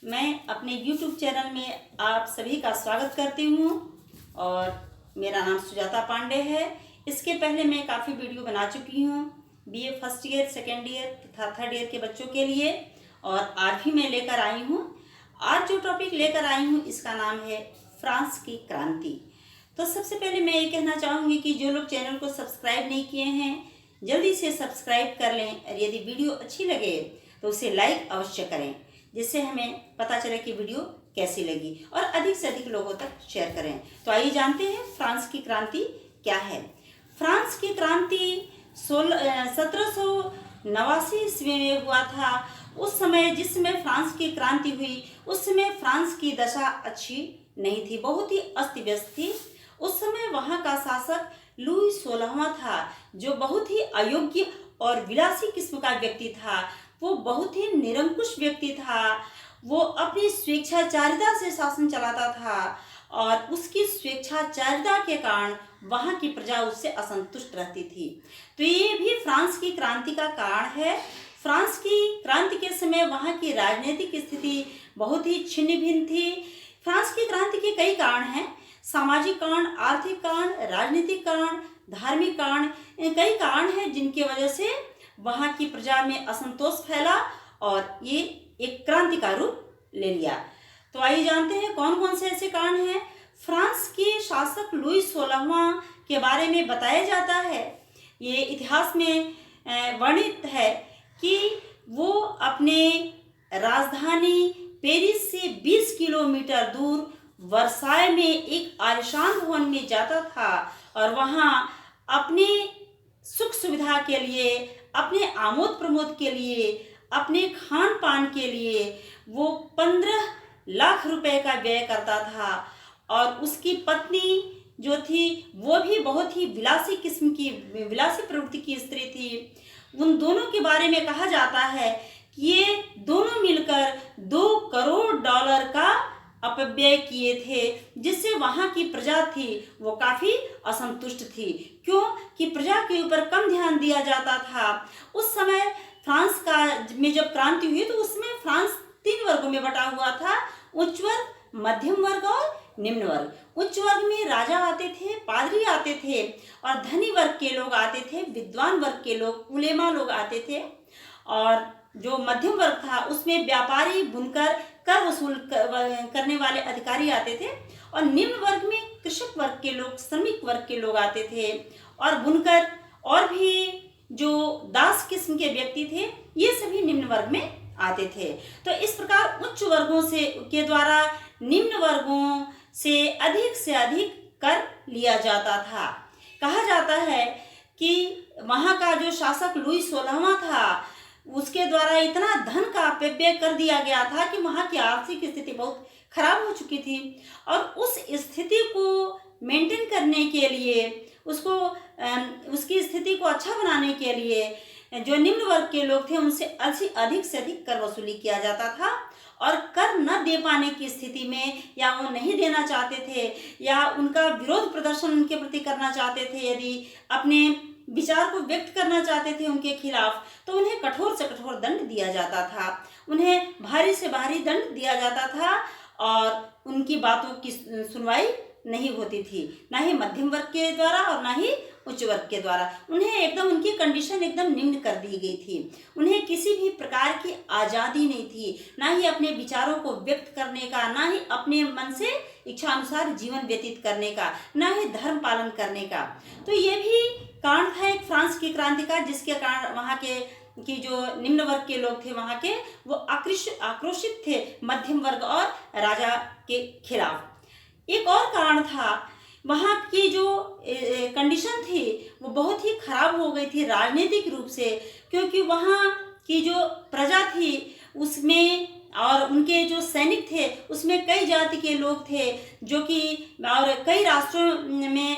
मैं अपने YouTube channel में आप सभी का स्वागत करती हूँ और मेरा नाम सुजाता पांडे है। इसके पहले मैं काफ़ी वीडियो बना चुकी हूँ BA first year, second year तथा थर्ड ईयर के बच्चों के लिए, और आज भी मैं लेकर आई हूँ। आज जो टॉपिक लेकर आई हूँ इसका नाम है फ्रांस की क्रांति। तो सबसे पहले मैं ये कहना चाहूँगी कि जो लोग चैनल को सब्सक्राइब नहीं किए हैं जल्दी से सब्सक्राइब कर लें, और यदि वीडियो अच्छी लगे तो उसे लाइक अवश्य करें, जिससे हमें पता चले कि वीडियो कैसी लगी, और अधिक से अधिक लोगों तक शेयर करें। तो आइए जानते हैं फ्रांस की क्रांति क्या है। फ्रांस की क्रांति 1789 ईस्वी में हुआ था। उस समय जिस समय फ्रांस की क्रांति हुई उस समय फ्रांस की दशा अच्छी नहीं थी, बहुत ही अस्त व्यस्त थी। उस समय वहाँ का शासक लुई 16वां था, जो बहुत ही अयोग्य और विलासी किस्म का व्यक्ति था। वो बहुत ही निरंकुश व्यक्ति था। वो अपनी स्वेच्छाचारिता से शासन चलाता था, और उसकी स्वेच्छाचारिता के कारण वहाँ की प्रजा उससे असंतुष्ट रहती थी। तो ये भी फ्रांस की क्रांति का कारण है। फ्रांस की क्रांति के समय वहाँ की राजनीतिक स्थिति बहुत ही छिन्न भिन्न थी। फ्रांस की क्रांति के कई कारण हैं, सामाजिक कारण, आर्थिक कारण, राजनीतिक कारण, धार्मिक कारण, कई कारण हैं जिनकी वजह से वहाँ की प्रजा में असंतोष फैला और ये एक क्रांति का रूप ले लिया। तो आइए जानते हैं कौन कौन से ऐसे कारण हैं। फ्रांस के शासक लुई 16वां के बारे में बताया जाता है, ये इतिहास में वर्णित है कि वो अपने राजधानी पेरिस से 20 किलोमीटर दूर वर्साय में एक आलीशान भवन में जाता था, और वहाँ अपने सुख सुविधा के लिए, अपने आमोद प्रमोद के लिए, अपने खान पान के लिए वो 15 लाख रुपए का व्यय करता था। और उसकी पत्नी जो थी वो भी बहुत ही विलासी किस्म की, विलासी प्रवृत्ति की स्त्री थी। उन दोनों के बारे में कहा जाता है कि ये दोनों मिलकर $2 करोड़ का अपव्यय किए थे, जिससे वहाँ की प्रजा थी वो काफ़ी असंतुष्ट थी। क्यों कि प्रजा के ऊपर कम ध्यान दिया जाता था। उस समय फ्रांस का में जब क्रांति हुई तो उसमें फ्रांस 3 वर्गों में बटा हुआ था, उच्च वर्ग, मध्यम वर्ग और निम्न वर्ग। उच्च वर्ग में राजा आते थे, पादरी आते थे, और धनी वर्ग के लोग आते थे, विद्वान वर्ग के लोग, उलेमा लोग आते थे। और जो मध्यम वर्ग था उसमें व्यापारी, बुनकर, कर वसूल करने वाले अधिकारी आते थे, और निम्न वर्ग में कृषक वर्ग के लोग, श्रमिक वर्ग के लोग आते थे, और बुनकर और भी जो दास किस्म के व्यक्ति थे ये सभी निम्न वर्ग में आते थे। तो इस प्रकार उच्च वर्गों के द्वारा निम्न वर्गों से अधिक कर लिया जाता था। कहा जाता है कि वहाँ का जो शासक लुई 16वां था उसके द्वारा इतना धन का अपव्यय कर दिया गया था कि वहाँ की आर्थिक स्थिति बहुत खराब हो चुकी थी, और उस स्थिति को मेंटेन करने के लिए, उसकी स्थिति को अच्छा बनाने के लिए जो निम्न वर्ग के लोग थे उनसे अधिक से अधिक कर वसूली किया जाता था। और कर न दे पाने की स्थिति में, या वो नहीं देना चाहते थे, या उनका विरोध प्रदर्शन उनके प्रति करना चाहते थे, यदि अपने विचार को व्यक्त करना चाहते थे उनके खिलाफ, तो उन्हें कठोर से कठोर दंड दिया जाता था, उन्हें भारी से भारी दंड दिया जाता था, और उनकी बातों की सुनवाई नहीं होती थी, ना ही मध्यम वर्ग के द्वारा और ना ही उच्च वर्ग के द्वारा। उन्हें एकदम, उनकी कंडीशन एकदम निम्न कर दी गई थी। उन्हें किसी भी प्रकार की आज़ादी नहीं थी, ना ही अपने विचारों को व्यक्त करने का, ना ही अपने मन से इच्छा अनुसार जीवन व्यतीत करने का, ना ही धर्म पालन करने का। तो ये भी कारण था एक फ्रांस की क्रांति का, जिसके कारण वहाँ के जो निम्न वर्ग के लोग थे वहाँ के, वो आक्रोशित थे मध्यम वर्ग और राजा के खिलाफ। एक और कारण था, वहाँ की जो कंडीशन थी वो बहुत ही खराब हो गई थी राजनीतिक रूप से, क्योंकि वहाँ की जो प्रजा थी उसमें, और उनके जो सैनिक थे उसमें कई जाति के लोग थे, जो कि, और कई राष्ट्रों में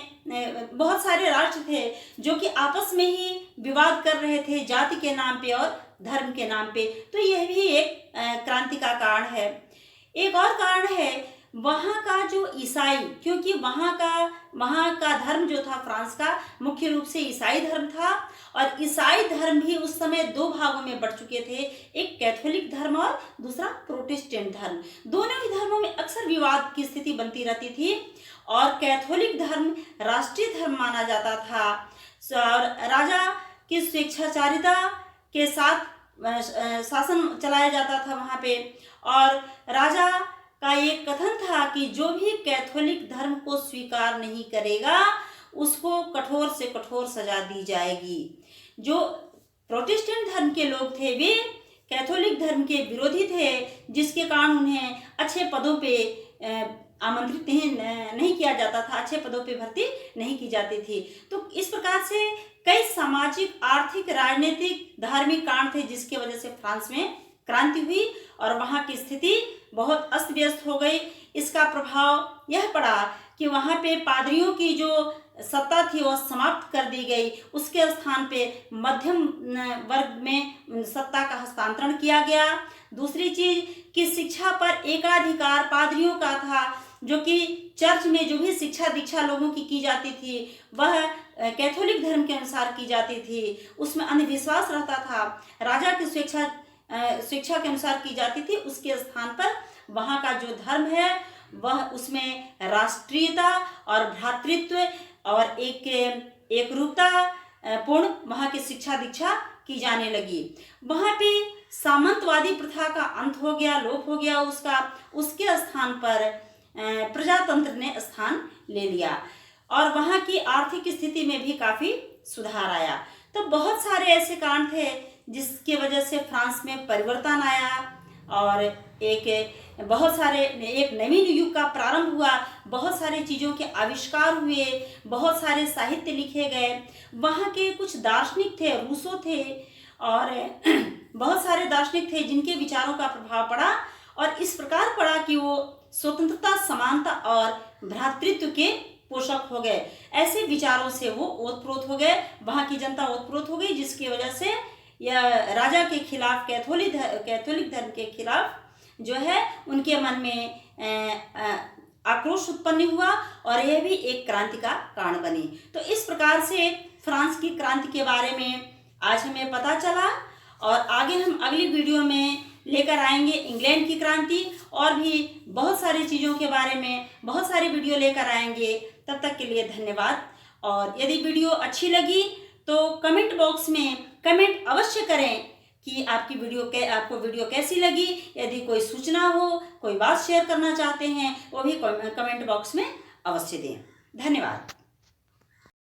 बहुत सारे राष्ट्र थे जो कि आपस में ही विवाद कर रहे थे जाति के नाम पे और धर्म के नाम पे। तो यह भी एक क्रांति का कारण है। एक और कारण है, वहाँ का जो ईसाई, क्योंकि वहाँ का धर्म जो था फ्रांस का मुख्य रूप से ईसाई धर्म था, और ईसाई धर्म भी उस समय दो भागों में बढ़ चुके थे, एक कैथोलिक धर्म और दूसरा प्रोटेस्टेंट धर्म। दोनों ही धर्मों में अक्सर विवाद की स्थिति बनती रहती थी, और कैथोलिक धर्म राष्ट्रीय धर्म माना जाता था, और राजा की स्वेच्छाचारिता के साथ शासन चलाया जाता था वहाँ पे। और राजा का ये कथन था कि जो भी कैथोलिक धर्म को स्वीकार नहीं करेगा उसको कठोर से कठोर सजा दी जाएगी। जो प्रोटेस्टेंट धर्म के लोग थे वे कैथोलिक धर्म के विरोधी थे, जिसके कारण उन्हें अच्छे पदों पे आमंत्रित नहीं किया जाता था, अच्छे पदों पे भर्ती नहीं की जाती थी। तो इस प्रकार से कई सामाजिक, आर्थिक, राजनीतिक, धार्मिक कांड थे जिसकी वजह से फ्रांस में क्रांति हुई और वहाँ की स्थिति बहुत अस्त व्यस्त हो गई। इसका प्रभाव यह पड़ा कि वहाँ पे पादरियों की जो सत्ता थी वह समाप्त कर दी गई, उसके स्थान पे मध्यम वर्ग में सत्ता का हस्तांतरण किया गया। दूसरी चीज कि शिक्षा पर एकाधिकार पादरियों का था, जो कि चर्च में जो भी शिक्षा दीक्षा लोगों की जाती थी वह कैथोलिक धर्म के अनुसार की जाती थी, उसमें अंधविश्वास रहता था। राजा की शिक्षा के अनुसार की जाती थी, उसके स्थान पर वहाँ का जो धर्म है वह उसमें राष्ट्रीयता और भ्रातृत्व और एक रूपता पूर्ण वहाँ की शिक्षा दीक्षा की जाने लगी। वहाँ पे सामंतवादी प्रथा का अंत हो गया, लोप हो गया उसके स्थान पर प्रजातंत्र ने स्थान ले लिया और वहाँ की आर्थिक स्थिति में भी काफ़ी सुधार आया। तो बहुत सारे ऐसे कांड थे जिसकी वजह से फ्रांस में परिवर्तन आया और एक नवीन युग का प्रारंभ हुआ। बहुत सारी चीज़ों के आविष्कार हुए, बहुत सारे साहित्य लिखे गए। वहाँ के कुछ दार्शनिक थे, रूसो थे और बहुत सारे दार्शनिक थे जिनके विचारों का प्रभाव पड़ा और इस प्रकार पड़ा कि वो स्वतंत्रता, समानता और भ्रातृत्व के पोषक हो गए। ऐसे विचारों से वो ओतप्रोत हो गए, वहाँ की जनता ओतप्रोत हो गई, जिसकी वजह से यह राजा के खिलाफ, कैथोलिक धर्म के खिलाफ जो है उनके मन में आक्रोश उत्पन्न हुआ और यह भी एक क्रांति का कारण बनी। तो इस प्रकार से फ्रांस की क्रांति के बारे में आज हमें पता चला और आगे हम अगली वीडियो में लेकर आएंगे इंग्लैंड की क्रांति और भी बहुत सारी चीज़ों के बारे में बहुत सारी वीडियो लेकर आएंगे। तब तक के लिए धन्यवाद। और यदि वीडियो अच्छी लगी तो कमेंट बॉक्स में कमेंट अवश्य करें कि आपको वीडियो कैसी लगी। यदि कोई सूचना हो, कोई बात शेयर करना चाहते हैं, वो भी कमेंट बॉक्स में अवश्य दें। धन्यवाद।